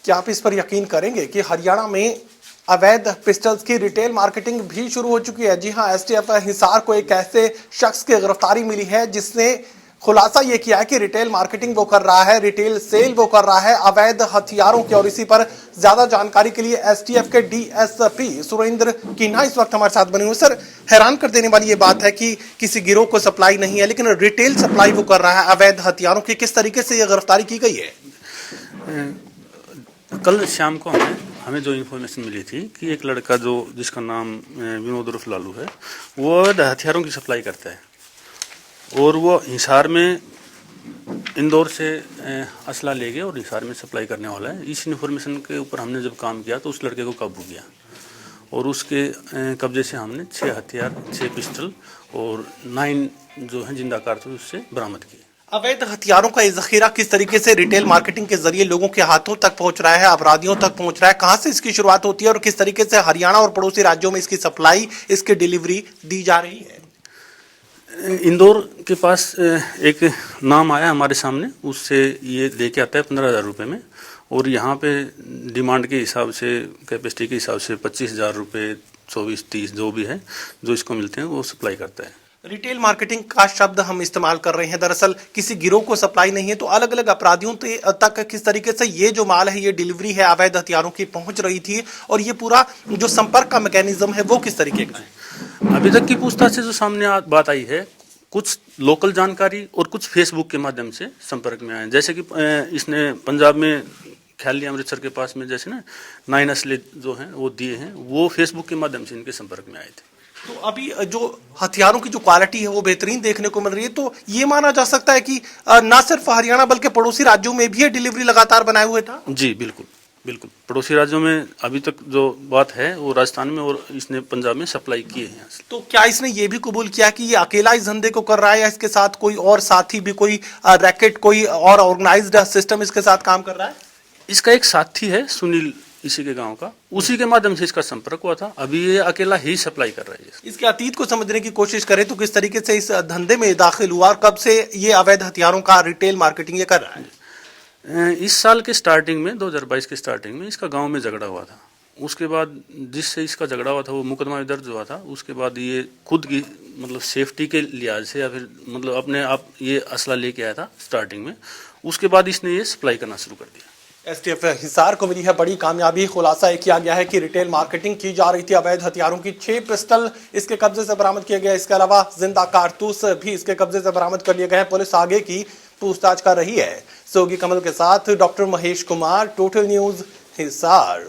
क्या आप इस पर यकीन करेंगे कि हरियाणा में अवैध पिस्टल्स की रिटेल मार्केटिंग भी शुरू हो चुकी है। जी हां, एसटीएफ हिसार को एक ऐसे शख्स की गिरफ्तारी मिली है जिसने खुलासा ये किया है कि रिटेल मार्केटिंग वो कर रहा है, रिटेल सेल वो कर रहा है अवैध हथियारों की। और इसी पर ज्यादा जानकारी के लिए एसटीएफ के डीएसपी सुरेंद्र किन्हा इस वक्त हमारे साथ बने हुए। सर, हैरान कर देने वाली ये बात है कि किसी गिरोह को सप्लाई नहीं है लेकिन रिटेल सप्लाई वो कर रहा है अवैध हथियारों की। किस तरीके से ये गिरफ्तारी की गई है? कल शाम को हमें जो इन्फॉर्मेशन मिली थी कि एक लड़का जिसका नाम विनोद उर्फ लालू है, वो हथियारों की सप्लाई करता है और वो हिसार में इंदौर से असला ले गए और हिसार में सप्लाई करने वाला है। इस इन्फॉर्मेशन के ऊपर हमने जब काम किया तो उस लड़के को काबू किया और उसके कब्जे से हमने 6 हथियार, 6 पिस्टल और 9 जो है जिंदा कारतूस उससे बरामद किए। अवैध हथियारों का ये जखीरा किस तरीके से रिटेल मार्केटिंग के जरिए लोगों के हाथों तक पहुंच रहा है, अपराधियों तक पहुंच रहा है? कहां से इसकी शुरुआत होती है और किस तरीके से हरियाणा और पड़ोसी राज्यों में इसकी सप्लाई, इसकी डिलीवरी दी जा रही है? इंदौर के पास एक नाम आया हमारे सामने, उससे ये लेके आता है 15,000 रुपये में और यहाँ पे डिमांड के हिसाब से, कैपेसिटी के हिसाब से 25,000 रुपये, 24-30 जो भी है, जो इसको मिलते हैं वो सप्लाई करता है। रिटेल मार्केटिंग का शब्द हम इस्तेमाल कर रहे हैं, दरअसल किसी गिरोह को सप्लाई नहीं है तो अलग अलग अपराधियों तक किस तरीके से ये जो माल है, ये डिलीवरी है अवैध हथियारों की पहुंच रही थी और ये पूरा जो संपर्क का मैकेनिज्म है वो किस तरीके का है? अभी तक की पूछताछ से जो सामने बात आई है, कुछ लोकल जानकारी और कुछ फेसबुक के माध्यम से संपर्क में आए। जैसे कि इसने पंजाब में ख्याली अमृतसर के पास में जैसे ना 9 असले जो हैं वो दिए हैं, वो फेसबुक के माध्यम से इनके संपर्क में आए थे। तो अभी जो हथियारों की जो क्वालिटी है वो बेहतरीन देखने को मिल रही है, तो ये माना जा सकता है कि ना सिर्फ हरियाणा बल्कि पड़ोसी राज्यों में भी ये डिलीवरी लगातार बनाए हुए था? जी बिल्कुल बिल्कुल, पड़ोसी राज्यों में अभी तक जो बात है वो राजस्थान में और इसने पंजाब में सप्लाई किए हैं। तो क्या इसने ये भी कबूल किया कि ये अकेला इस धंधे को कर रहा है या इसके साथ कोई और साथी भी, कोई रैकेट, कोई और ऑर्गेनाइज्ड सिस्टम इसके साथ काम कर रहा है? इसका एक साथी है सुनील, इसी के गांव का, उसी के माध्यम से इसका संपर्क हुआ था। अभी ये अकेला ही सप्लाई कर रहा है। इसके अतीत को समझने की कोशिश करें तो किस तरीके से इस धंधे में दाखिल हुआ और कब से ये अवैध हथियारों का रिटेल मार्केटिंग ये कर रहा है? इस साल के स्टार्टिंग में, 2022 के स्टार्टिंग में इसका गांव में झगड़ा हुआ था। उसके बाद जिससे इसका झगड़ा हुआ था वो मुकदमा दर्ज हुआ था। उसके बाद ये खुद की मतलब सेफ्टी के लिहाज से या फिर मतलब अपने आप ये असला लेके आया था स्टार्टिंग में। उसके बाद इसने ये सप्लाई करना शुरू कर दिया। एसटीएफ हिसार को मिली है बड़ी कामयाबी। खुलासा ये किया गया है कि रिटेल मार्केटिंग की जा रही थी अवैध हथियारों की। 6 पिस्टल इसके कब्जे से बरामद किए गए। इसके अलावा जिंदा कारतूस भी इसके कब्जे से बरामद कर लिए गए हैं। पुलिस आगे की पूछताछ कर रही है। सोगी कमल के साथ doctor Mahesh Kumar, total news Hisar.